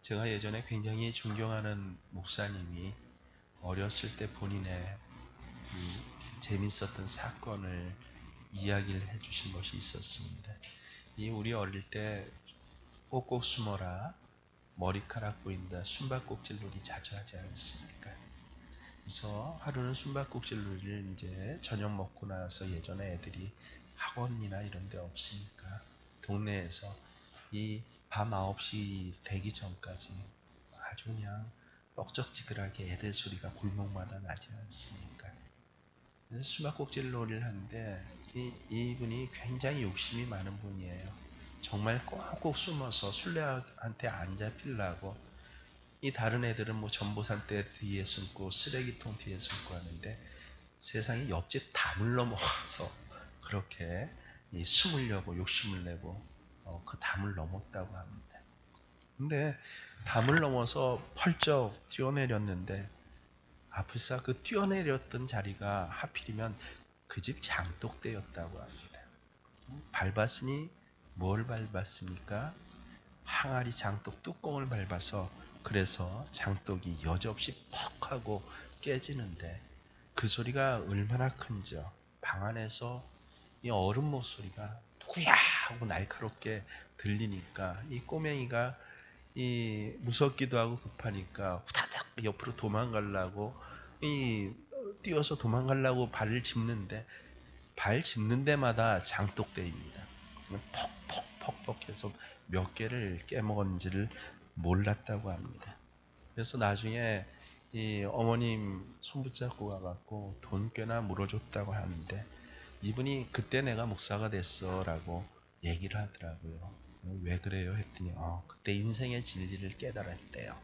제가 예전에 굉장히 존경하는 목사님이 어렸을 때 본인의 재밌었던 사건을 이야기를 해주신 것이 있었습니다. 이 우리 어릴 때 꼭꼭 숨어라, 머리카락 보인다, 숨바꼭질 놀이 자주 하지 않습니까? 그래서 하루는 숨바꼭질 놀이를 이제 저녁 먹고 나서 예전에 애들이 학원이나 이런 데 없으니까 동네에서 이 밤 9시 되기 전까지 아주 그냥 뻑적지근하게 애들 소리가 골목마다 나지 않습니까? 그래서 수박꼭질 놀이를 하는데 이분이 굉장히 욕심이 많은 분이에요. 정말 꼭꼭 숨어서 술래한테 안 잡히려고 이 다른 애들은 뭐 전보살대 뒤에 숨고 쓰레기통 뒤에 숨고 하는데 세상에 옆집 담을 넘어가서 그렇게 숨으려고 욕심을 내고 그 담을 넘었다고 합니다. 근데 담을 넘어서 펄쩍 뛰어내렸는데 아프사 그 뛰어내렸던 자리가 하필이면 그 집 장독대였다고 합니다. 밟았으니 뭘 밟았습니까? 항아리 장독 뚜껑을 밟아서 그래서 장독이 여지없이 퍽 하고 깨지는데 그 소리가 얼마나 큰지요. 방 안에서 이 어른 목소리가 누구야 하고 날카롭게 들리니까 이 꼬맹이가 이 무섭기도 하고 급하니까 후다닥 옆으로 도망가려고 이 뛰어서 도망가려고 발을 짚는데 발 짚는 데마다 장독대입니다. 퍽퍽퍽퍽 해서 몇 개를 깨먹었는지를 몰랐다고 합니다. 그래서 나중에 이 어머님 손붙잡고 가갖고 돈 꽤나 물어줬다고 하는데 이분이 그때 내가 목사가 됐어 라고 얘기를 하더라고요. 왜 그래요? 했더니 그때 인생의 진리를 깨달았대요.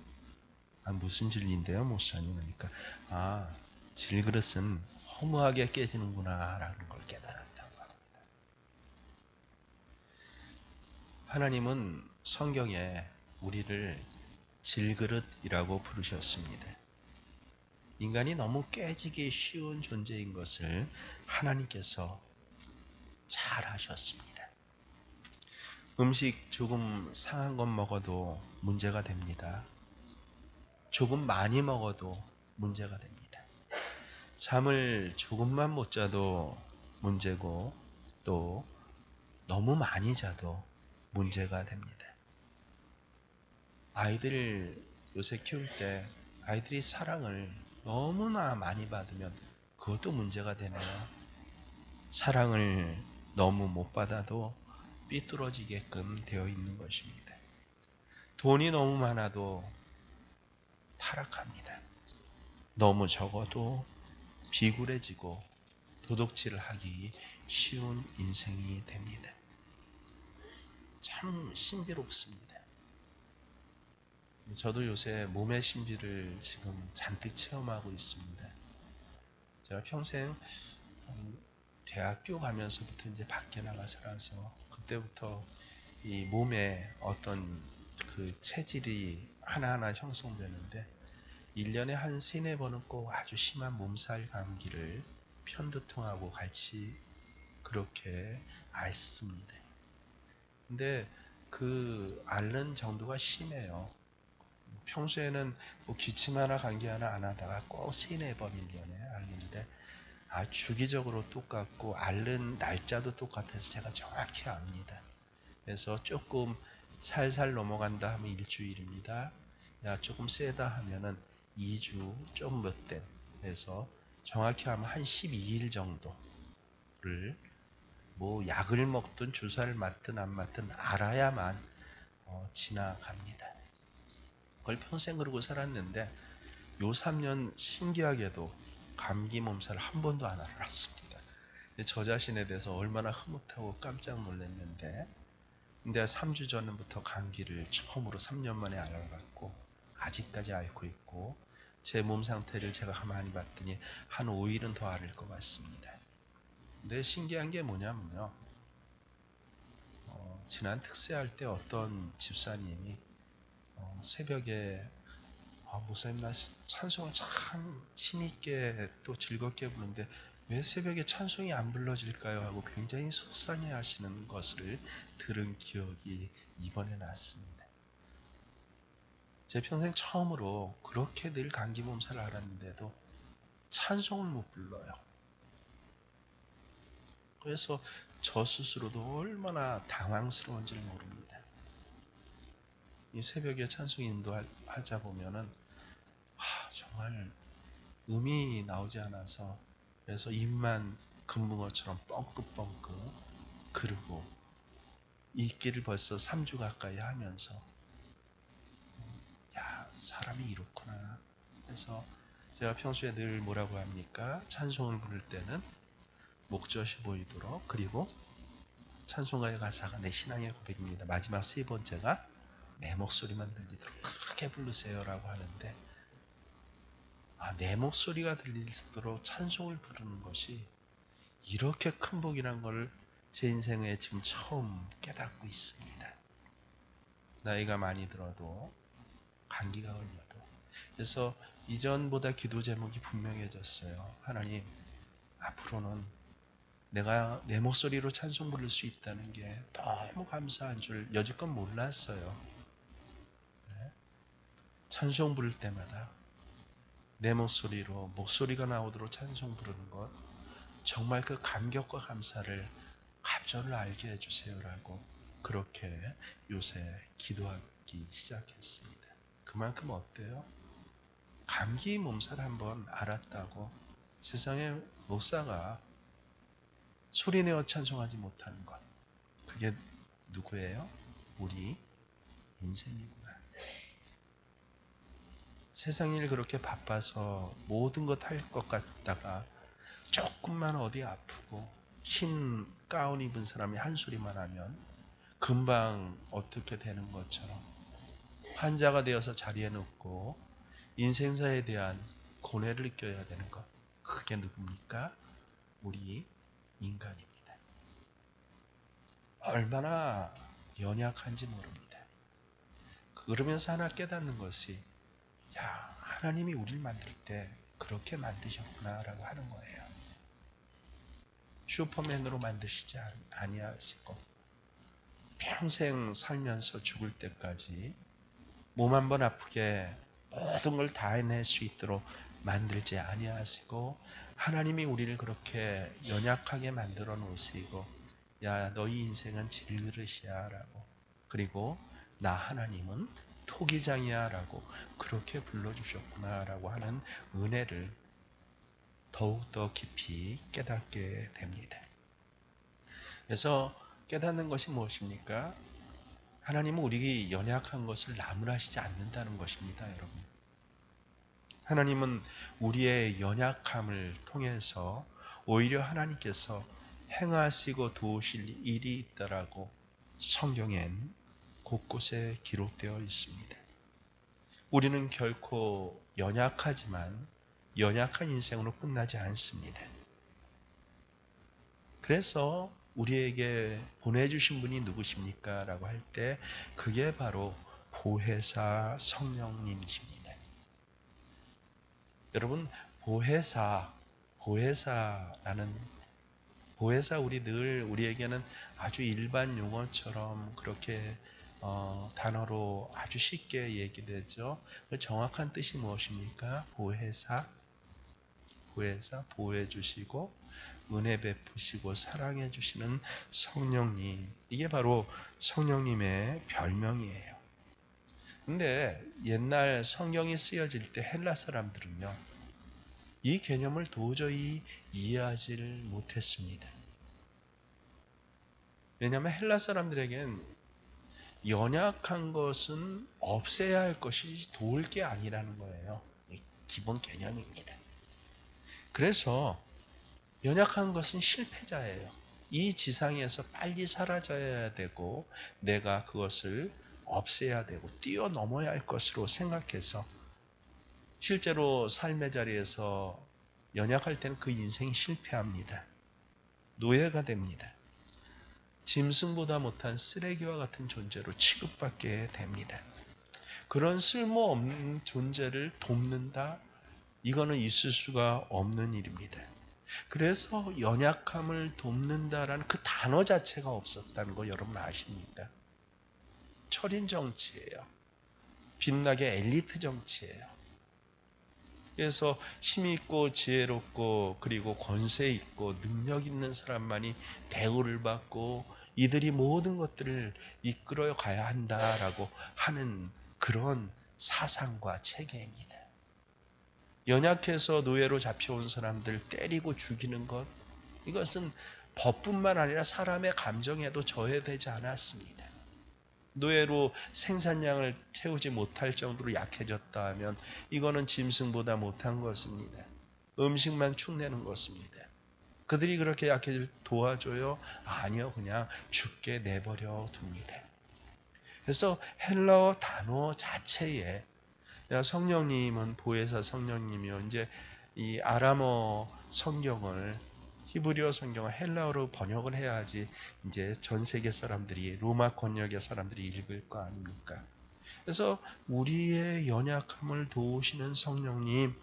무슨 진리인데요 목사님? 그러니까 질그릇은 허무하게 깨지는구나 라는 걸 깨달았다고 합니다. 하나님은 성경에 우리를 질그릇이라고 부르셨습니다. 인간이 너무 깨지기 쉬운 존재인 것을 하나님께서 잘 하셨습니다. 음식 조금 상한 것 먹어도 문제가 됩니다. 조금 많이 먹어도 문제가 됩니다. 잠을 조금만 못 자도 문제고 또 너무 많이 자도 문제가 됩니다. 아이들 요새 키울 때 아이들이 사랑을 너무나 많이 받으면 그것도 문제가 되네요. 사랑을 너무 못 받아도 삐뚤어지게끔 되어 있는 것입니다. 돈이 너무 많아도 타락합니다. 너무 적어도 비굴해지고 도둑질을 하기 쉬운 인생이 됩니다. 참 신비롭습니다. 저도 요새 몸의 신비를 지금 잔뜩 체험하고 있습니다. 제가 평생 대학교 가면서부터 이제 밖에 나가 살아서 그때부터 이 몸에 어떤 그 체질이 하나하나 형성되는데 1년에 한 3-4번은 꼭 아주 심한 몸살 감기를 편두통하고 같이 그렇게 앓습니다. 근데 그 앓는 정도가 심해요. 평소에는 뭐 기침 하나 감기 하나 안 하다가 꼭 3-4번 1년에 앓는데 주기적으로 똑같고 앓는 날짜도 똑같아서 제가 정확히 압니다. 그래서 조금 살살 넘어간다 하면 일주일입니다. 조금 세다 하면은 2주 좀 몇 대. 그래서 정확히 하면 한 12일 정도를 뭐 약을 먹든 주사를 맞든 안 맞든 알아야만 지나갑니다. 그걸 평생 그러고 살았는데 요 3년 신기하게도 감기 몸살 한 번도 안 앓았습니다. 저 자신에 대해서 얼마나 흐뭇하고 깜짝 놀랐는데 근데 3주 전부터 감기를 처음으로 3년 만에 앓아갖고 아직까지 앓고 있고 제 몸 상태를 제가 가만히 봤더니 한 5일은 더 앓을 것 같습니다. 근데 신기한 게 뭐냐면요. 지난 특세할 때 어떤 집사님이 새벽에 목사님 나 찬송을 참 힘있게 또 즐겁게 부르는데 왜 새벽에 찬송이 안 불러질까요? 하고 굉장히 속상해 하시는 것을 들은 기억이 이번에 났습니다. 제 평생 처음으로 그렇게 늘 감기 몸살을 앓았는데도 찬송을 못 불러요. 그래서 저 스스로도 얼마나 당황스러운지를 모릅니다. 이 새벽에 찬송 인도하자 보면은 정말 음이 나오지 않아서 그래서 입만 금붕어처럼 뻥긋뻥긋 그러고 읽기를 벌써 3주 가까이 하면서 야, 사람이 이렇구나. 그래서 제가 평소에 늘 뭐라고 합니까? 찬송을 부를 때는 목젖이 보이도록, 그리고 찬송가의 가사가 내 신앙의 고백입니다. 마지막 세 번째가 내 목소리만 들리도록 크게 부르세요라고 하는데, 내 목소리가 들리도록 찬송을 부르는 것이 이렇게 큰 복이란 걸 제 인생에 지금 처음 깨닫고 있습니다. 나이가 많이 들어도, 감기가 걸려도. 그래서 이전보다 기도 제목이 분명해졌어요. 하나님, 앞으로는 내가 내 목소리로 찬송 부를 수 있다는 게 너무 감사한 줄 여지껏 몰랐어요. 찬송 부를 때마다 내 목소리로, 목소리가 나오도록 찬송 부르는 것, 정말 그 감격과 감사를 갑절을 알게 해주세요라고 그렇게 요새 기도하기 시작했습니다. 그만큼 어때요? 감기 몸살 한번 앓았다고 세상에 목사가 소리내어 찬송하지 못하는 것, 그게 누구예요? 우리 인생이구나. 세상 일 그렇게 바빠서 모든 것 할 것 같다가 조금만 어디 아프고 흰 가운 입은 사람이 한 소리만 하면 금방 어떻게 되는 것처럼 환자가 되어서 자리에 눕고 인생사에 대한 고뇌를 느껴야 되는 것, 그게 누굽니까? 우리 인간입니다. 얼마나 연약한지 모릅니다. 그러면서 하나 깨닫는 것이, 야, 하나님이 우리를 만들 때 그렇게 만드셨구나 라고 하는 거예요. 슈퍼맨으로 만드시지 아니하시고 평생 살면서 죽을 때까지 몸 한 번 아프게 모든 걸 다 해낼 수 있도록 만들지 아니하시고, 하나님이 우리를 그렇게 연약하게 만들어 놓으시고, 야, 너희 인생은 질그릇이야 라고, 그리고 나 하나님은 토기장이야 라고 그렇게 불러주셨구나 라고 하는 은혜를 더욱더 깊이 깨닫게 됩니다. 그래서 깨닫는 것이 무엇입니까? 하나님은 우리 연약한 것을 나무라시지 않는다는 것입니다, 여러분. 하나님은 우리의 연약함을 통해서 오히려 하나님께서 행하시고 도우실 일이 있다라고 성경엔 곳곳에 기록되어 있습니다. 우리는 결코 연약하지만 연약한 인생으로 끝나지 않습니다. 그래서 우리에게 보내주신 분이 누구십니까? 라고 할 때 그게 바로 보혜사 성령님이십니다. 여러분, 보혜사 우리에게는 아주 일반 용어처럼 그렇게 단어로 아주 쉽게 얘기되죠. 정확한 뜻이 무엇입니까? 보혜사, 보호해 주시고 은혜 베푸시고 사랑해 주시는 성령님, 이게 바로 성령님의 별명이에요. 근데 옛날 성경이 쓰여질 때 헬라 사람들은요, 이 개념을 도저히 이해하지를 못했습니다. 왜냐하면 헬라 사람들에겐 연약한 것은 없애야 할 것이 도울 게 아니라는 거예요. 기본 개념입니다. 그래서 연약한 것은 실패자예요. 이 지상에서 빨리 사라져야 되고 내가 그것을 없애야 되고 뛰어넘어야 할 것으로 생각해서 실제로 삶의 자리에서 연약할 때는 그 인생이 실패합니다. 노예가 됩니다. 짐승보다 못한 쓰레기와 같은 존재로 취급받게 됩니다. 그런 쓸모없는 존재를 돕는다? 이거는 있을 수가 없는 일입니다. 그래서 연약함을 돕는다라는 그 단어 자체가 없었다는 거 여러분 아십니까? 철인 정치예요. 빛나게 엘리트 정치예요. 그래서 힘 있고 지혜롭고 그리고 권세 있고 능력 있는 사람만이 대우를 받고 이들이 모든 것들을 이끌어 가야 한다라고 하는 그런 사상과 체계입니다. 연약해서 노예로 잡혀온 사람들 때리고 죽이는 것, 이것은 법뿐만 아니라 사람의 감정에도 저해되지 않았습니다. 노예로 생산량을 채우지 못할 정도로 약해졌다 하면 이거는 짐승보다 못한 것입니다. 음식만 축내는 것입니다. 그들이 그렇게 약해질 도와줘요? 아니요, 그냥 죽게 내버려 둡니다. 그래서 헬라어 단어 자체에 성령님은 보혜사 성령님이요, 이제 이 아람어 성경을 히브리어 성경을 헬라어로 번역을 해야지 이제 전 세계 사람들이 로마 권역의 사람들이 읽을 거 아닙니까? 그래서 우리의 연약함을 도우시는 성령님을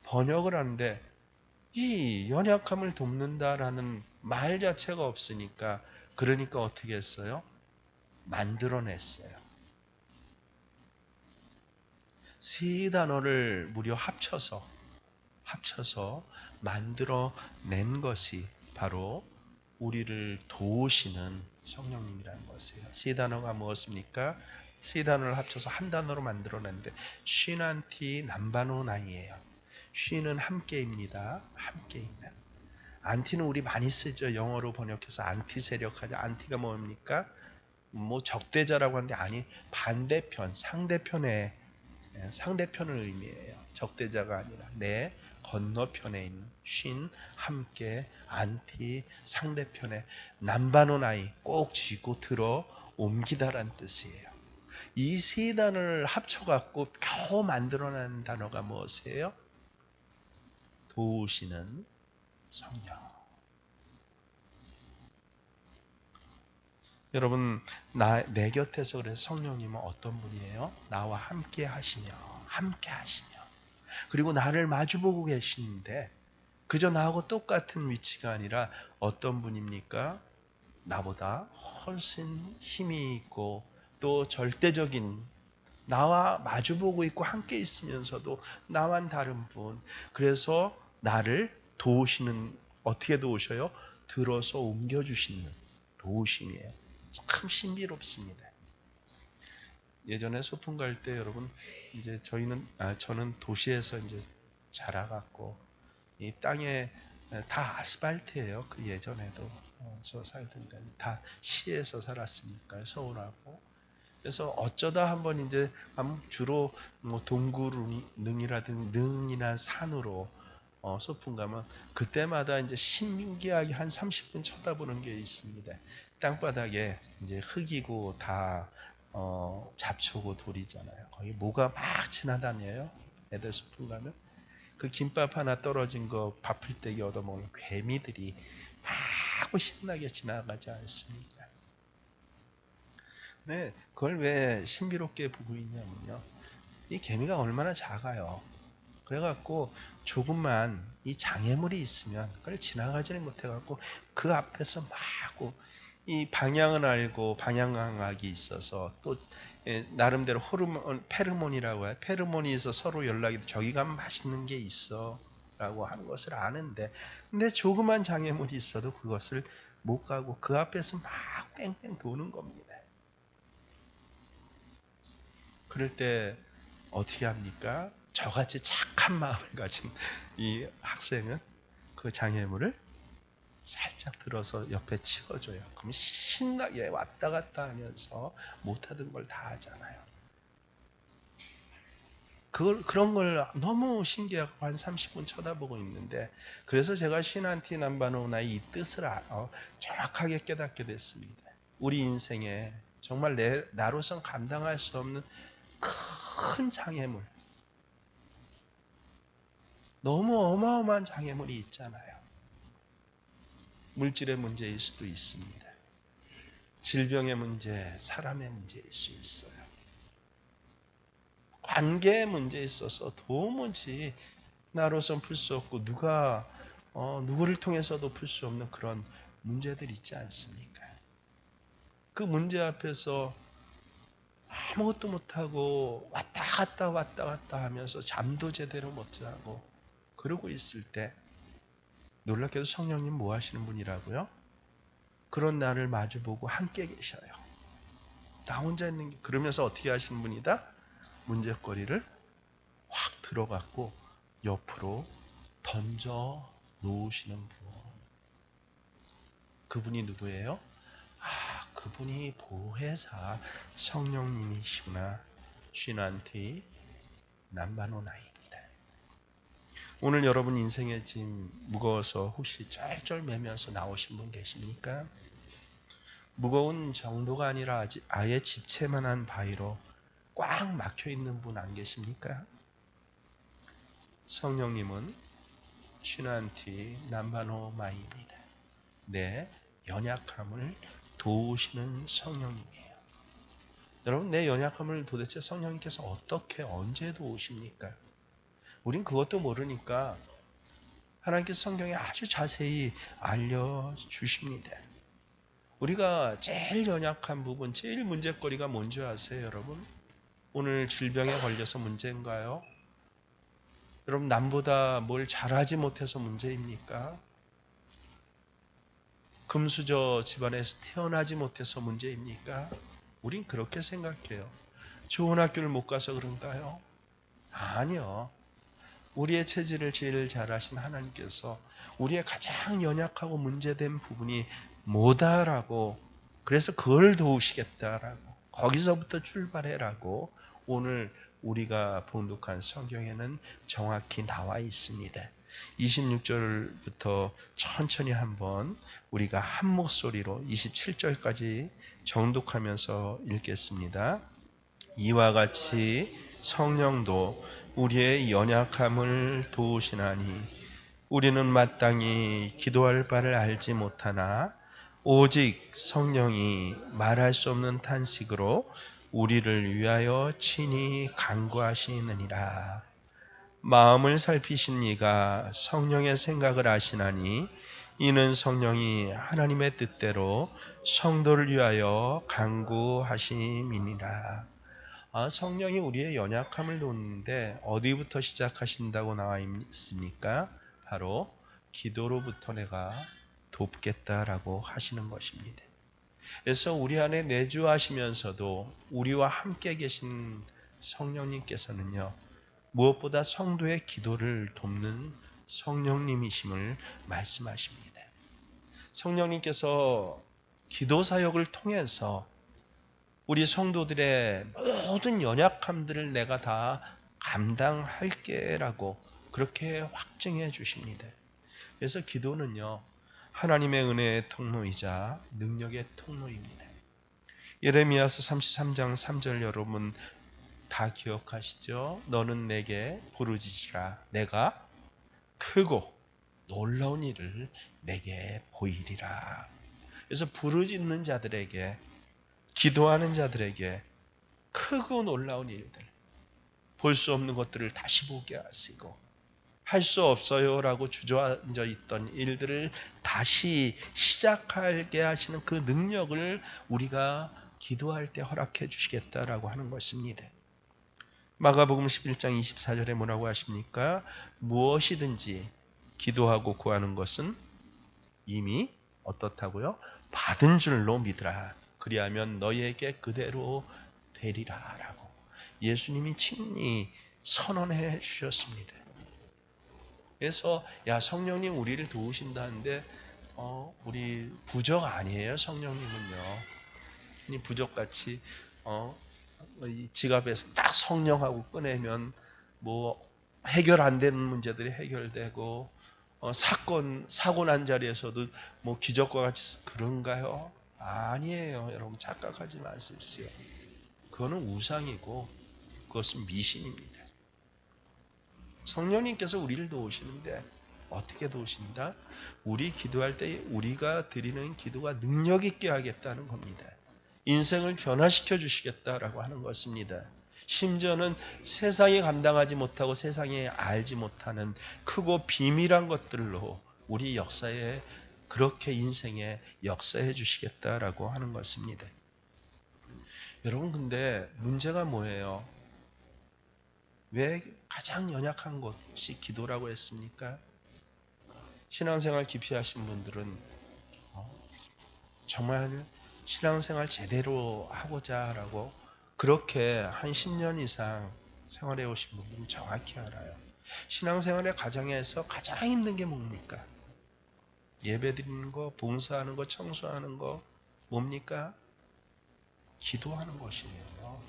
번역을 하는데 이 연약함을 돕는다라는 말 자체가 없으니까 그러니까 어떻게 했어요? 만들어냈어요. 세 단어를 무려 합쳐서 만들어낸 것이 바로 우리를 도우시는 성령님이라는 것이에요. 세 단어가 무엇입니까? 세 단어를 합쳐서 한 단어로 만들어냈는데 쉰안티 남바노나이예요. 쉰은 함께입니다. 함께 있는. 안티는 우리 많이 쓰죠. 영어로 번역해서 안티 세력하죠. 안티가 뭡니까? 뭐 적대자라고 하는데 아니, 반대편, 상대편을 의미해요. 적대자가 아니라 내 건너편에 있는 쉰, 함께, 안티, 상대편에 남바노나이 꼭 쥐고 들어 옮기다란 뜻이에요. 이 세 단어를 합쳐갖고 겨우 만들어낸 단어가 무엇이에요? 도우시는 성령. 여러분, 내 곁에서 그래서 성령님은 어떤 분이에요? 나와 함께 하시며 그리고 나를 마주보고 계시는데 그저 나하고 똑같은 위치가 아니라 어떤 분입니까? 나보다 훨씬 힘이 있고 또 절대적인, 나와 마주보고 있고 함께 있으면서도 나만 다른 분. 그래서 나를 도우시는, 어떻게 도우셔요? 들어서 옮겨주시는 도우심이에요. 참 신비롭습니다. 예전에 소풍 갈 때 여러분, 이제 저는 도시에서 이제 자라갔고 이 땅에 다 아스팔트예요. 그 예전에도 저 살던 데는 다 시에서 살았으니까 서울하고. 그래서 어쩌다 한번 이제 주로 뭐 동구릉이라든지 능이나 산으로 소풍 가면 그때마다 이제 신기하게 한 30분 쳐다보는 게 있습니다. 땅바닥에 이제 흙이고 다 잡초고 돌이잖아요. 거기 뭐가 막 지나다녀요. 애들 소풍 가면 그 김밥 하나 떨어진 거 밥풀떼기 얻어먹는 개미들이 막 신나게 지나가지 않습니까? 네, 그걸 왜 신비롭게 보고 있냐면요. 이 개미가 얼마나 작아요. 그래갖고 조금만 이 장애물이 있으면 그걸 지나가지를 못해갖고 그 앞에서 막 이 방향을 알고 방향감각이 있어서 또 나름대로 페르몬이라고 해요. 페르몬이 있어 서로 연락이 저기 가면 맛있는 게 있어 라고 하는 것을 아는데 근데 조그만 장애물이 있어도 그것을 못 가고 그 앞에서 막 뺑뺑 도는 겁니다. 그럴 때 어떻게 합니까? 저같이 착한 마음을 가진 이 학생은 그 장애물을 살짝 들어서 옆에 치워줘요. 그럼 신나게 왔다 갔다 하면서 못하던 걸 다 하잖아요. 그런 걸 너무 신기하고 한 30분 쳐다보고 있는데 그래서 제가 신한티 남바노나의 이 뜻을 정확하게 깨닫게 됐습니다. 우리 인생에 정말 나로선 감당할 수 없는 큰 장애물, 너무 어마어마한 장애물이 있잖아요. 물질의 문제일 수도 있습니다. 질병의 문제, 사람의 문제일 수 있어요. 관계의 문제에 있어서 도무지 나로선 풀 수 없고 누구를 통해서도 풀 수 없는 그런 문제들 있지 않습니까? 그 문제 앞에서 아무것도 못하고 왔다 갔다 하면서 잠도 제대로 못 자고 그러고 있을 때 놀랍게도 성령님 뭐 하시는 분이라고요? 그런 나를 마주보고 함께 계셔요. 나 혼자 있는 게 그러면서 어떻게 하시는 분이다? 문제거리를 확 들어갔고 옆으로 던져 놓으시는 분. 그분이 누구예요? 아, 그분이 보혜사 성령님이시구나. 쉬난티 남바노나이입니다. 오늘 여러분 인생의 짐 무거워서 혹시 쩔쩔 매면서 나오신 분 계십니까? 무거운 정도가 아니라 아예 집채만한 바위로 꽉 막혀 있는 분 안 계십니까? 성령님은 쉬난티 남바노마이입니다. 내 연약함을 도우시는 성령님이에요. 여러분, 내 연약함을 도대체 성령님께서 어떻게 언제 도우십니까? 우린 그것도 모르니까 하나님께서 성경에 아주 자세히 알려주십니다. 우리가 제일 연약한 부분, 제일 문제거리가 뭔지 아세요, 여러분? 오늘 질병에 걸려서 문제인가요? 여러분, 남보다 뭘 잘하지 못해서 문제입니까? 금수저 집안에서 태어나지 못해서 문제입니까? 우린 그렇게 생각해요. 좋은 학교를 못 가서 그런가요? 아니요. 우리의 체질을 제일 잘하신 하나님께서 우리의 가장 연약하고 문제된 부분이 뭐다라고, 그래서 그걸 도우시겠다라고, 거기서부터 출발해라고 오늘 우리가 봉독한 성경에는 정확히 나와 있습니다. 26절부터 천천히 한번 우리가 한 목소리로 27절까지 정독하면서 읽겠습니다. 이와 같이 성령도 우리의 연약함을 도우시나니 우리는 마땅히 기도할 바를 알지 못하나 오직 성령이 말할 수 없는 탄식으로 우리를 위하여 친히 간구하시느니라. 마음을 살피신 이가 성령의 생각을 아시나니 이는 성령이 하나님의 뜻대로 성도를 위하여 간구하심이니라. 성령이 우리의 연약함을 돕는데 어디부터 시작하신다고 나와 있습니까? 바로 기도로부터 내가 돕겠다라고 하시는 것입니다. 그래서 우리 안에 내주하시면서도 우리와 함께 계신 성령님께서는요, 무엇보다 성도의 기도를 돕는 성령님이심을 말씀하십니다. 성령님께서 기도 사역을 통해서 우리 성도들의 모든 연약함들을 내가 다 감당할게라고 그렇게 확증해 주십니다. 그래서 기도는요, 하나님의 은혜의 통로이자 능력의 통로입니다. 예레미야서 33장 3절 여러분 다 기억하시죠? 너는 내게 부르짖으라. 내가 크고 놀라운 일을 내게 보이리라. 그래서 부르짖는 자들에게, 기도하는 자들에게 크고 놀라운 일들, 볼 수 없는 것들을 다시 보게 하시고 할 수 없어요 라고 주저앉아 있던 일들을 다시 시작하게 하시는 그 능력을 우리가 기도할 때 허락해 주시겠다라고 하는 것입니다. 마가복음 11장 24절에 뭐라고 하십니까? 무엇이든지 기도하고 구하는 것은 이미 어떻다고요? 받은 줄로 믿으라. 그리하면 너희에게 그대로 되리라 라고 예수님이 친히 선언해 주셨습니다. 그래서 성령님 우리를 도우신다는데 우리 부적 아니에요. 성령님은요. 부적같이 이 지갑에서 딱 성령하고 꺼내면 뭐 해결 안 되는 문제들이 해결되고 사고 난 자리에서도 뭐 기적과 같이 그런가요? 아니에요. 여러분 착각하지 마십시오. 그거는 우상이고 그것은 미신입니다. 성령님께서 우리를 도우시는데 어떻게 도우신다? 우리 기도할 때 우리가 드리는 기도가 능력 있게 하겠다는 겁니다. 인생을 변화시켜 주시겠다라고 하는 것입니다. 심지어는 세상이 감당하지 못하고 세상이 알지 못하는 크고 비밀한 것들로 우리 역사에 그렇게 인생에 역사해 주시겠다라고 하는 것입니다. 여러분, 근데 문제가 뭐예요? 왜 가장 연약한 것이 기도라고 했습니까? 신앙생활 깊이 하신 분들은 정말 신앙생활 제대로 하고자 그렇게 한 10년 이상 생활해 오신 분들은 정확히 알아요. 신앙생활의 과정에서 가장 힘든 게 뭡니까? 예배 드리는 거, 봉사하는 거, 청소하는 거 뭡니까? 기도하는 것이에요.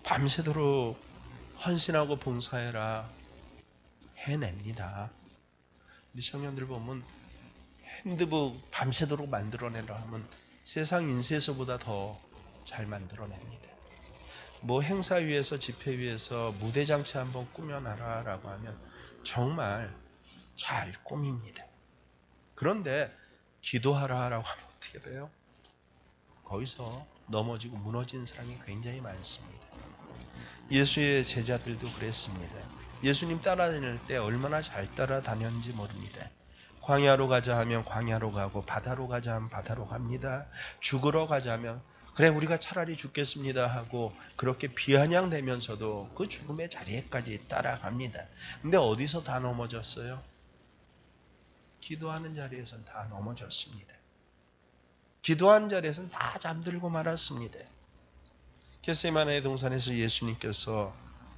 밤새도록 헌신하고 봉사해라 해냅니다. 우리 청년들 보면 핸드북 밤새도록 만들어내라 하면 세상 인쇄소보다 더 잘 만들어냅니다. 뭐 행사위에서 집회위에서 무대장치 한번 꾸며놔라 라고 하면 정말 잘 꾸밉니다. 그런데 기도하라 라고 하면 어떻게 돼요? 거기서 넘어지고 무너진 사람이 굉장히 많습니다. 예수의 제자들도 그랬습니다. 예수님 따라다닐 때 얼마나 잘 따라다녔는지 모릅니다. 광야로 가자 하면 광야로 가고 바다로 가자 하면 바다로 갑니다. 죽으러 가자 하면 그래 우리가 차라리 죽겠습니다 하고 그렇게 비아냥대면서도 그 죽음의 자리에까지 따라갑니다. 근데 어디서 다 넘어졌어요? 기도하는 자리에서는 다 넘어졌습니다. 기도하는 자리에서는 다 잠들고 말았습니다. 겟세마네 동산에서 예수님께서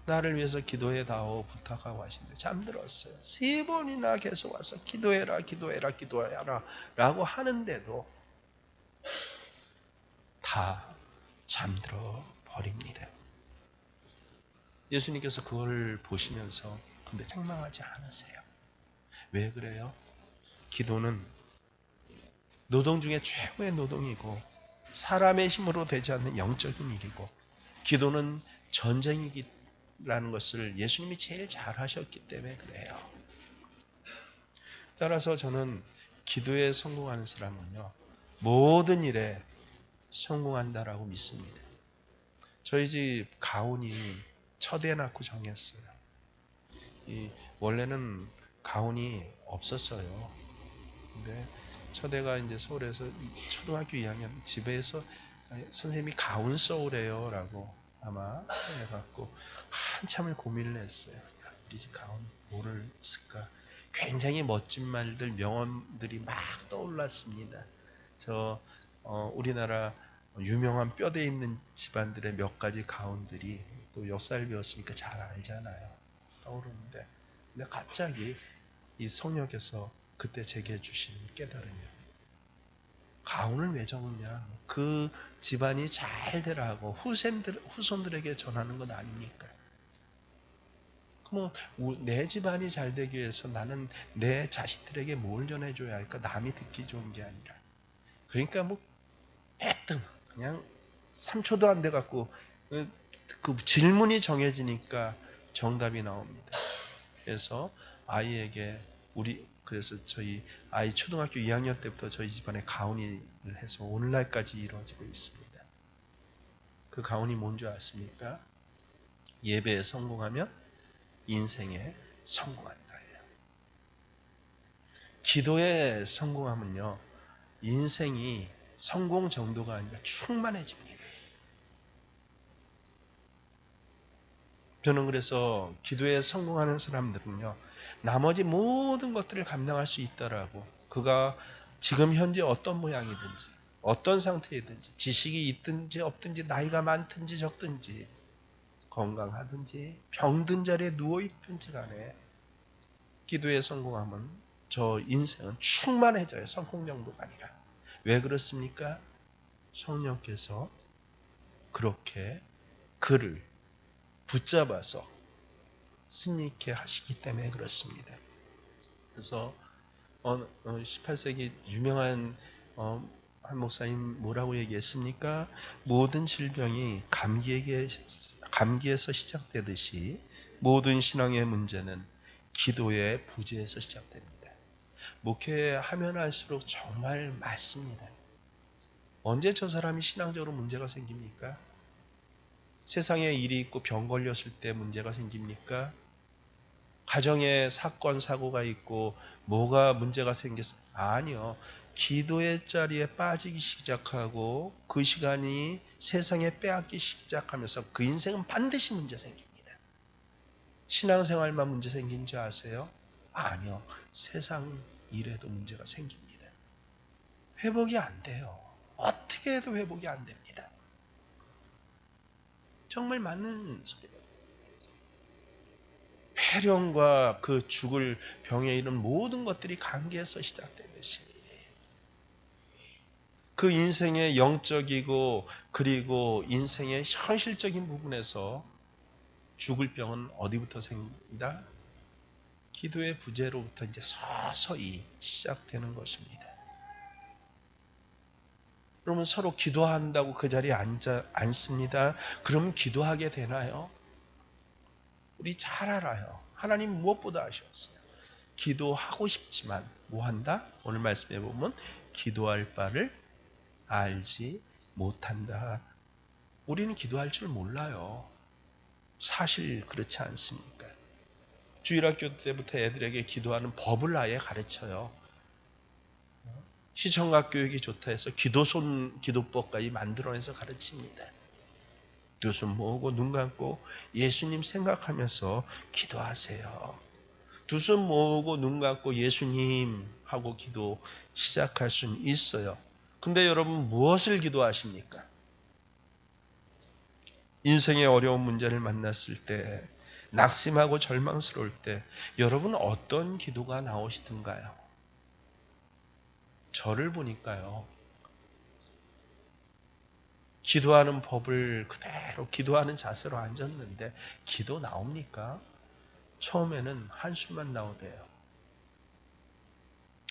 나를 위해서 기도해 다오 부탁하고 하시는데 잠들었어요. 3번이나 계속 와서 기도해라 기도해라 기도해라 라고 하는데도 다 잠들어 버립니다. 예수님께서 그걸 보시면서 근데 책망하지 않으세요. 왜 그래요? 기도는 노동 중에 최고의 노동이고 사람의 힘으로 되지 않는 영적인 일이고 기도는 전쟁이라는 것을 예수님이 제일 잘 하셨기 때문에 그래요. 따라서 저는 기도에 성공하는 사람은요 모든 일에 성공한다라고 믿습니다. 저희 집 가훈이 첫애 낳고 정했어요. 원래는 가훈이 없었어요. 근데 첫애가 이제 서울에서 초등학교 2학년 집에서 선생님이 가훈 써오래요 라고 아마 해갖고 한참을 고민을 했어요. 우리 집 가훈 뭐를 쓸까? 굉장히 멋진 말들, 명언들이 막 떠올랐습니다. 우리나라 유명한 뼈대 있는 집안들의 몇 가지 가훈들이 또 역사를 배웠으니까 잘 알잖아요. 떠오르는데 근데 갑자기 이 성령께서 그때 제게 주신 깨달음이요. 가훈을 왜 적었냐? 그 집안이 잘 되라고 후손들에게 전하는 건 아닙니까? 내 집안이 잘 되기 위해서 나는 내 자식들에게 뭘 전해줘야 할까? 남이 듣기 좋은 게 아니라. 그러니까 대뜸 그냥 3초도 안 돼갖고 그 질문이 정해지니까 정답이 나옵니다. 그래서 아이에게 그래서 저희 아이 초등학교 2학년 때부터 저희 집안에 가훈이를 해서 오늘날까지 이루어지고 있습니다. 그 가훈이 뭔지 아십니까? 예배에 성공하면 인생에 성공한다예요. 기도에 성공하면요 인생이 성공 정도가 아니라 충만해집니다. 저는 그래서 기도에 성공하는 사람들은요 나머지 모든 것들을 감당할 수 있다라고 그가 지금 현재 어떤 모양이든지 어떤 상태이든지 지식이 있든지 없든지 나이가 많든지 적든지 건강하든지 병든 자리에 누워있든지 간에 기도에 성공하면 저 인생은 충만해져요. 성공 정도가 아니라. 왜 그렇습니까? 성령께서 그렇게 그를 붙잡아서 승리케 하시기 때문에 그렇습니다. 그래서 18세기 유명한 한 목사님 뭐라고 얘기했습니까? 모든 질병이 감기에서 시작되듯이 모든 신앙의 문제는 기도의 부재에서 시작됩니다. 목회하면 할수록 정말 맞습니다. 언제 저 사람이 신앙적으로 문제가 생깁니까? 세상에 일이 있고 병 걸렸을 때 문제가 생깁니까? 가정에 사건 사고가 있고 뭐가 문제가 생겼어? 아니요. 기도의 자리에 빠지기 시작하고 그 시간이 세상에 빼앗기 시작하면서 그 인생은 반드시 문제 생깁니다. 신앙생활만 문제 생긴 줄 아세요? 아니요. 세상 일에도 문제가 생깁니다. 회복이 안 돼요. 어떻게 해도 회복이 안 됩니다. 정말 맞는 소리예요. 폐렴과 그 죽을 병에 이른 모든 것들이 관계에서 시작되듯이 그 인생의 영적이고 그리고 인생의 현실적인 부분에서 죽을 병은 어디부터 생긴다? 기도의 부재로부터 이제 서서히 시작되는 것입니다. 그러면 서로 기도한다고 그 자리에 앉습니다. 그럼 기도하게 되나요? 우리 잘 알아요. 하나님 무엇보다 아셨어요. 기도하고 싶지만 뭐 한다? 오늘 말씀해 보면 기도할 바를 알지 못한다. 우리는 기도할 줄 몰라요. 사실 그렇지 않습니까? 주일학교 때부터 애들에게 기도하는 법을 아예 가르쳐요. 시청각 교육이 좋다 해서 기도손 기도법까지 만들어내서 가르칩니다. 두 손 모으고 눈 감고 예수님 생각하면서 기도하세요. 두 손 모으고 눈 감고 예수님 하고 기도 시작할 수는 있어요. 근데 여러분 무엇을 기도하십니까? 인생의 어려운 문제를 만났을 때 낙심하고 절망스러울 때 여러분 어떤 기도가 나오시던가요? 저를 보니까요. 기도하는 법을 그대로 기도하는 자세로 앉았는데 기도 나옵니까? 처음에는 한숨만 나오대요.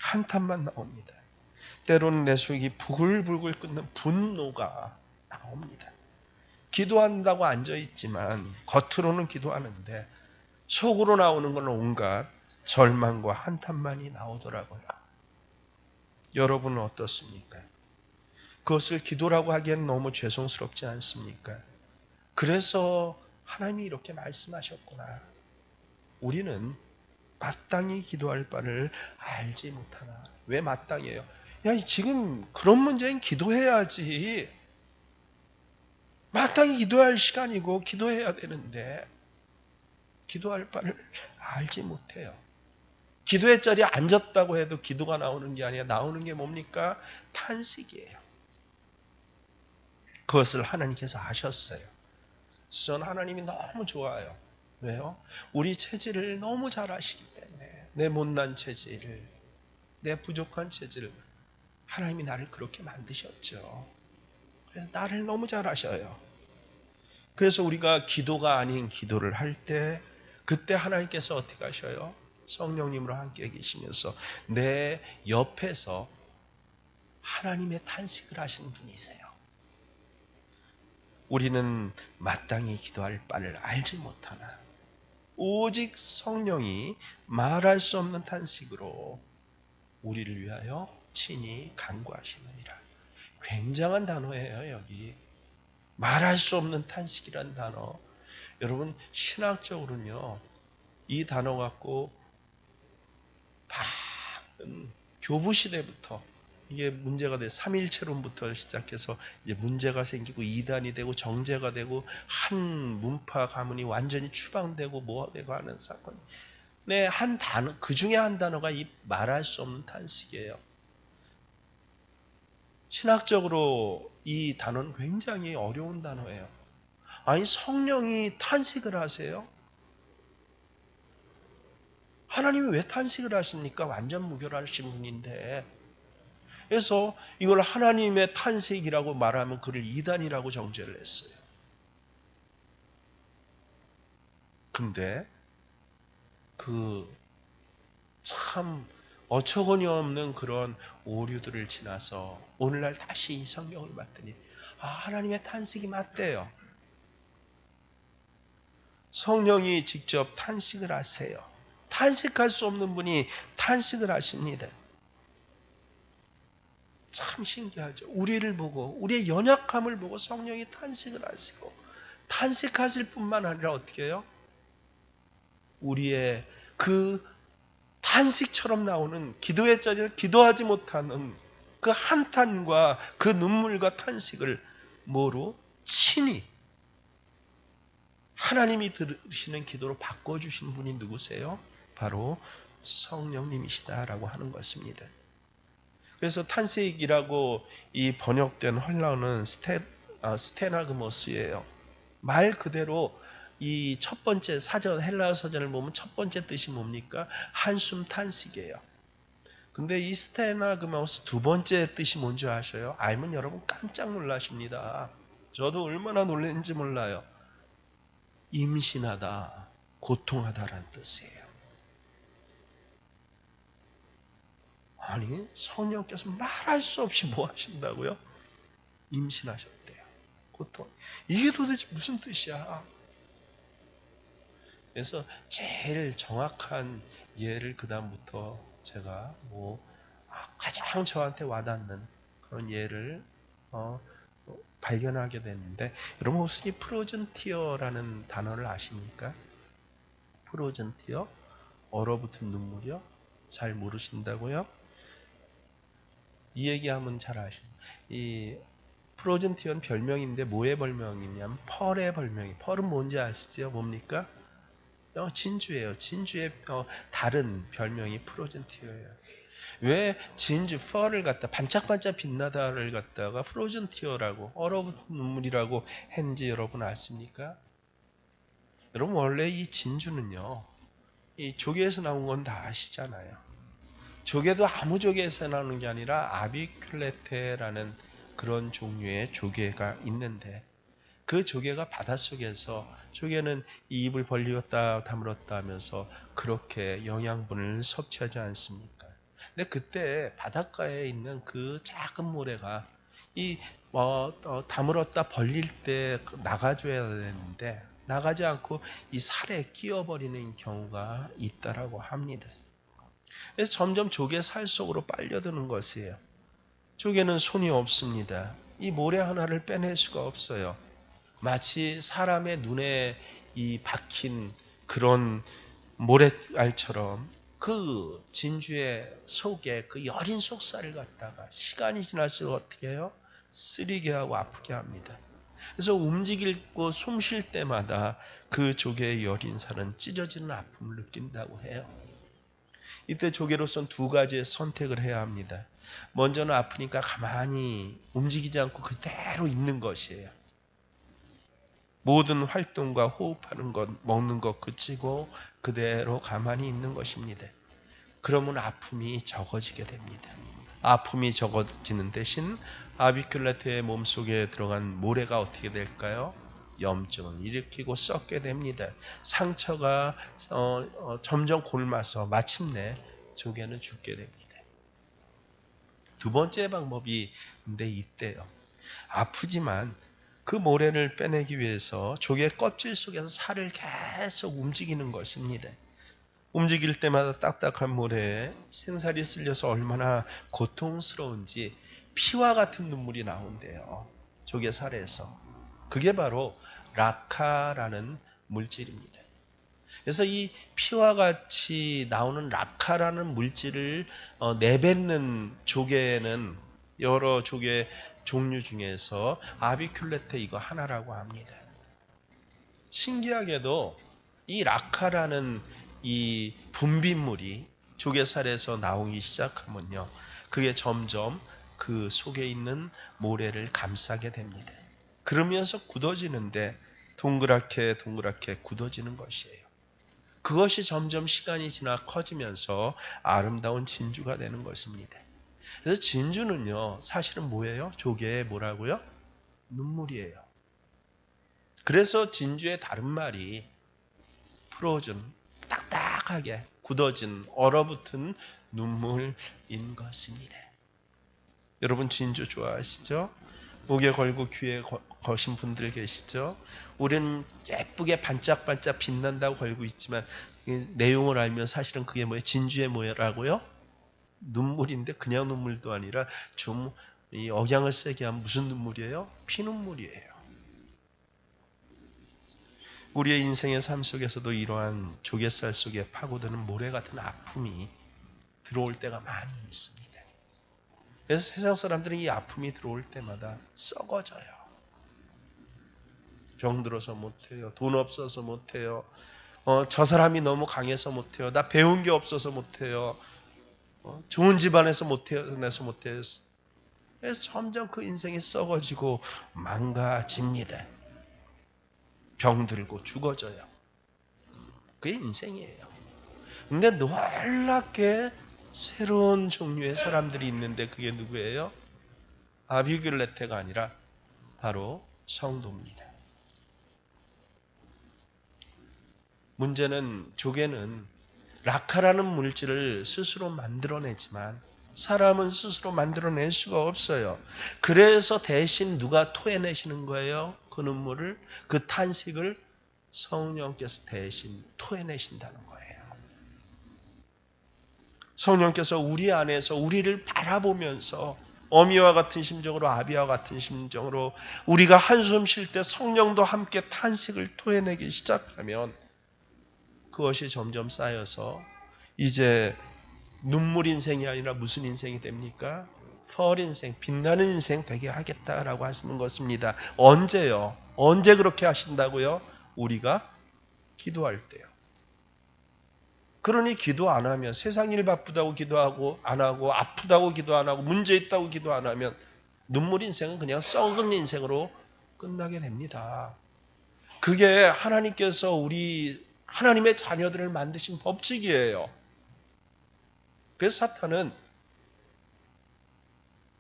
한탄만 나옵니다. 때로는 내 속이 부글부글 끓는 분노가 나옵니다. 기도한다고 앉아있지만 겉으로는 기도하는데 속으로 나오는 건 온갖 절망과 한탄만이 나오더라고요. 여러분은 어떻습니까? 그것을 기도라고 하기엔 너무 죄송스럽지 않습니까? 그래서 하나님이 이렇게 말씀하셨구나. 우리는 마땅히 기도할 바를 알지 못하나. 왜 마땅해요? 야, 지금 그런 문제는 기도해야지. 마땅히 기도할 시간이고 기도해야 되는데 기도할 바를 알지 못해요. 기도의 자리에 앉았다고 해도 기도가 나오는 게 아니라 나오는 게 뭡니까? 탄식이에요. 그것을 하나님께서 아셨어요. 전 하나님이 너무 좋아요. 왜요? 우리 체질을 너무 잘 아시기 때문에 내 못난 체질을, 내 부족한 체질을 하나님이 나를 그렇게 만드셨죠. 그래서 나를 너무 잘 아셔요. 그래서 우리가 기도가 아닌 기도를 할 때 그때 하나님께서 어떻게 하셔요? 성령님으로 함께 계시면서 내 옆에서 하나님의 탄식을 하시는 분이세요. 우리는 마땅히 기도할 바를 알지 못하나 오직 성령이 말할 수 없는 탄식으로 우리를 위하여 친히 간구하시느니라. 굉장한 단어예요. 여기 말할 수 없는 탄식이란 단어. 여러분 신학적으로는요 이 단어 갖고 많은 교부 시대부터 이게 문제가 돼. 삼일체론부터 시작해서 이제 문제가 생기고 이단이 되고 정제가 되고 한 문파 가문이 완전히 추방되고 뭐가 되고 하는 사건. 네, 한 단어, 그 중에 한 단어가 이 말할 수 없는 탄식이에요. 신학적으로 이 단어는 굉장히 어려운 단어예요. 아니, 성령이 탄식을 하세요? 하나님이 왜 탄식을 하십니까? 완전 무결하신 분인데. 그래서 이걸 하나님의 탄식이라고 말하면 그를 이단이라고 정죄를 했어요. 근데 그 참 어처구니 없는 그런 오류들을 지나서 오늘날 다시 이 성경을 봤더니 하나님의 탄식이 맞대요. 성령이 직접 탄식을 하세요. 탄식할 수 없는 분이 탄식을 하십니다. 참 신기하죠. 우리를 보고 우리의 연약함을 보고 성령이 탄식을 하시고 탄식하실 뿐만 아니라 어떻게 해요? 우리의 그 탄식처럼 나오는 기도의 자리에 기도하지 못하는 그 한탄과 그 눈물과 탄식을 뭐로? 친히 하나님이 들으시는 기도로 바꿔주신 분이 누구세요? 바로 성령님이시다라고 하는 것입니다. 그래서 탄식이라고 이 번역된 헬라어는 스테나그모스예요. 말 그대로 이 첫 번째 사전, 헬라어 서전을 보면 첫 번째 뜻이 뭡니까? 한숨 탄식이에요. 근데 이 스테나그모스 두 번째 뜻이 뭔지 아셔요? 알면 여러분 깜짝 놀라십니다. 저도 얼마나 놀랐는지 몰라요. 임신하다, 고통하다라는 뜻이에요. 아니, 성령께서 말할 수 없이 뭐 하신다고요? 임신하셨대요. 고통. 이게 도대체 무슨 뜻이야? 그래서 제일 정확한 예를 그 다음부터 제가 가장 저한테 와닿는 그런 예를 발견하게 됐는데, 여러분 혹시 이 프로즌 티어라는 단어를 아십니까? 프로즌 티어? 얼어붙은 눈물이요? 잘 모르신다고요? 이 얘기하면 잘 아시죠. 이 프로즌 티어는 별명인데 뭐의 별명이냐면 펄의 별명이. 펄은 뭔지 아시죠? 뭡니까? 진주예요. 진주의 다른 별명이 프로즌 티어예요. 왜 진주 펄을 갖다 반짝반짝 빛나다를 갖다가 프로즌 티어라고 얼어붙은 눈물이라고 했는지 여러분 아십니까? 여러분 원래 이 진주는요, 이 조개에서 나온 건 다 아시잖아요. 조개도 아무 조개에서 나오는 게 아니라 아비큘레테라는 그런 종류의 조개가 있는데, 그 조개가 바닷속에서, 조개는 이 입을 벌리었다 다물었다 하면서 그렇게 영양분을 섭취하지 않습니까? 근데 그때 바닷가에 있는 그 작은 모래가 이 다물었다 벌릴 때 나가줘야 되는데 나가지 않고 이 살에 끼어버리는 경우가 있다라고 합니다. 그래서 점점 조개 살 속으로 빨려드는 것이에요. 조개는 손이 없습니다. 이 모래 하나를 빼낼 수가 없어요. 마치 사람의 눈에 이 박힌 그런 모래알처럼 그 진주의 속에 그 여린 속살을 갖다가 시간이 지날수록 어떻게 해요? 쓰리게 하고 아프게 합니다. 그래서 움직이고 숨 쉴 때마다 그 조개의 여린 살은 찢어지는 아픔을 느낀다고 해요. 이때 조개로서는 두 가지의 선택을 해야 합니다. 먼저는 아프니까 가만히 움직이지 않고 그대로 있는 것이에요. 모든 활동과 호흡하는 것, 먹는 것 그치고 그대로 가만히 있는 것입니다. 그러면 아픔이 적어지게 됩니다. 아픔이 적어지는 대신 아비큘레테의 몸속에 들어간 모래가 어떻게 될까요? 염증을 일으키고 썩게 됩니다. 상처가 점점 골마서 마침내 조개는 죽게 됩니다. 두 번째 방법이 근데 이때요. 아프지만 그 모래를 빼내기 위해서 조개 껍질 속에서 살을 계속 움직이는 것입니다. 움직일 때마다 딱딱한 모래에 생살이 쓸려서 얼마나 고통스러운지 피와 같은 눈물이 나온대요. 조개 살에서. 그게 바로 라카라는 물질입니다. 그래서 이 피와 같이 나오는 라카라는 물질을 내뱉는 조개는 여러 조개 종류 중에서 아비큘레테 이거 하나라고 합니다. 신기하게도 이 라카라는 이 분비물이 조개살에서 나오기 시작하면요, 그게 점점 그 속에 있는 모래를 감싸게 됩니다. 그러면서 굳어지는데 동그랗게 굳어지는 것이에요. 그것이 점점 시간이 지나 커지면서 아름다운 진주가 되는 것입니다. 그래서 진주는요, 사실은 뭐예요? 조개의 뭐라고요? 눈물이에요. 그래서 진주의 다른 말이 프로즌, 딱딱하게 굳어진 얼어붙은 눈물인 것입니다. 여러분 진주 좋아하시죠? 목에 걸고 귀에 거신 분들 계시죠? 우리는 예쁘게 반짝반짝 빛난다고 걸고 있지만 내용을 알면 사실은 그게 뭐예요? 진주의 뭐라고요? 눈물인데 그냥 눈물도 아니라 좀 이 억양을 세게 하면 무슨 눈물이에요? 피눈물이에요. 우리의 인생의 삶 속에서도 이러한 조갯살 속에 파고드는 모래 같은 아픔이 들어올 때가 많이 있습니다. 그래서 세상 사람들은 이 아픔이 들어올 때마다 썩어져요. 병들어서 못해요. 돈 없어서 못해요. 저 사람이 너무 강해서 못해요. 나 배운 게 없어서 못해요. 좋은 집안에서 못해요. 내서 못해요. 그래서 점점 그 인생이 썩어지고 망가집니다. 병들고 죽어져요. 그게 인생이에요. 근데 놀랍게 새로운 종류의 사람들이 있는데 그게 누구예요? 아비글레테가 아니라 바로 성도입니다. 문제는 조개는 라카라는 물질을 스스로 만들어내지만 사람은 스스로 만들어낼 수가 없어요. 그래서 대신 누가 토해내시는 거예요? 그 눈물을, 그 탄식을 성령께서 대신 토해내신다는 거예요. 성령께서 우리 안에서 우리를 바라보면서 어미와 같은 심정으로 아비와 같은 심정으로 우리가 한숨 쉴 때 성령도 함께 탄식을 토해내기 시작하면 그것이 점점 쌓여서 이제 눈물 인생이 아니라 무슨 인생이 됩니까? 펄 인생, 빛나는 인생 되게 하겠다라고 하시는 것입니다. 언제요? 언제 그렇게 하신다고요? 우리가 기도할 때요. 그러니 기도 안 하면 세상 일 바쁘다고 기도하고 안 하고 아프다고 기도 안 하고 문제 있다고 기도 안 하면 눈물 인생은 그냥 썩은 인생으로 끝나게 됩니다. 그게 하나님께서 우리 하나님의 자녀들을 만드신 법칙이에요. 그래서 사탄은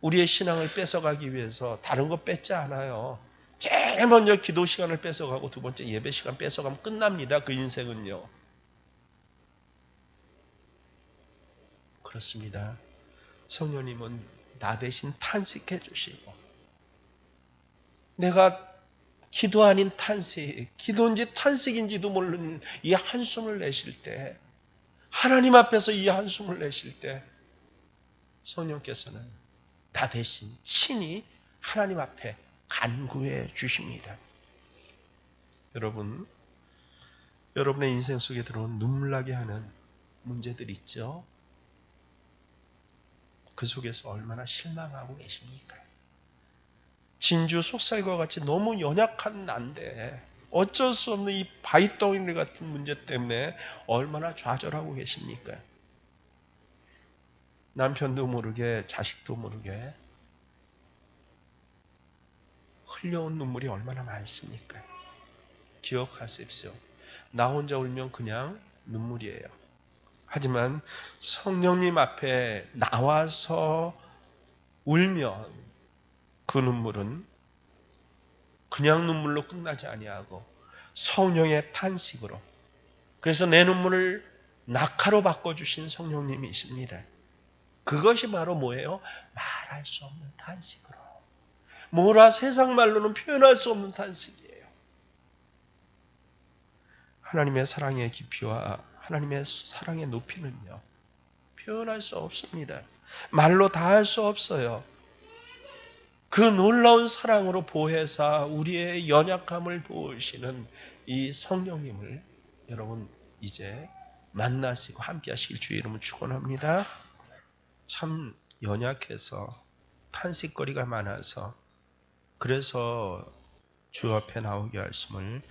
우리의 신앙을 뺏어가기 위해서 다른 거 뺏지 않아요. 제일 먼저 기도 시간을 뺏어가고 두 번째 예배 시간 뺏어가면 끝납니다. 그 인생은요. 그렇습니다. 성령님은 나 대신 탄식해 주시고 내가 기도 아닌 탄식, 기도인지 탄식인지도 모르는 이 한숨을 내쉴 때 하나님 앞에서 이 한숨을 내쉴 때 성령께서는 나 대신 친히 하나님 앞에 간구해 주십니다. 여러분의 인생 속에 들어온 눈물 나게 하는 문제들 있죠? 그 속에서 얼마나 실망하고 계십니까? 진주 속살과 같이 너무 연약한 난데 어쩔 수 없는 이 바위덩어리 같은 문제 때문에 얼마나 좌절하고 계십니까? 남편도 모르게 자식도 모르게 흘려온 눈물이 얼마나 많습니까? 기억하십시오. 나 혼자 울면 그냥 눈물이에요. 하지만 성령님 앞에 나와서 울면 그 눈물은 그냥 눈물로 끝나지 아니하고 성령의 탄식으로, 그래서 내 눈물을 낙하로 바꿔주신 성령님이십니다. 그것이 바로 뭐예요? 말할 수 없는 탄식으로. 뭐라 세상 말로는 표현할 수 없는 탄식이에요. 하나님의 사랑의 깊이와 하나님의 사랑의 높이는요, 표현할 수 없습니다. 말로 다 할 수 없어요. 그 놀라운 사랑으로 보혜사 우리의 연약함을 도우시는 이 성령님을 여러분 이제 만나시고 함께 하시길 주의 이름으로 축원합니다. 참 연약해서 탄식거리가 많아서 그래서 주 앞에 나오게 하심을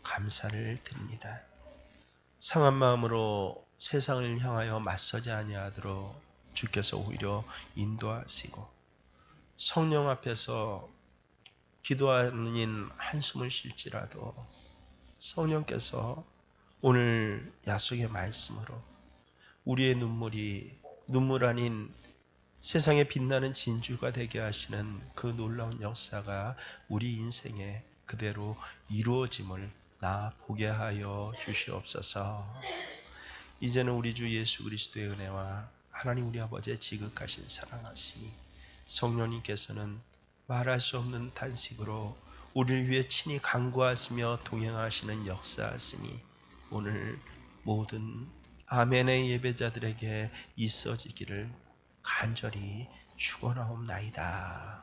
감사를 드립니다. 상한 마음으로 세상을 향하여 맞서지 아니하도록 주께서 오히려 인도하시고 성령 앞에서 기도하는 한숨을 쉴지라도 성령께서 오늘 약속의 말씀으로 우리의 눈물이 눈물 아닌 세상에 빛나는 진주가 되게 하시는 그 놀라운 역사가 우리 인생에 그대로 이루어짐을 나 보게 하여 주시옵소서. 이제는 우리 주 예수 그리스도의 은혜와 하나님 우리 아버지의 지극하신 사랑하시니 성령님께서는 말할 수 없는 탄식으로 우리를 위해 친히 간구하시며 동행하시는 역사하시니 오늘 모든 아멘의 예배자들에게 있어지기를 간절히 축원하옵나이다.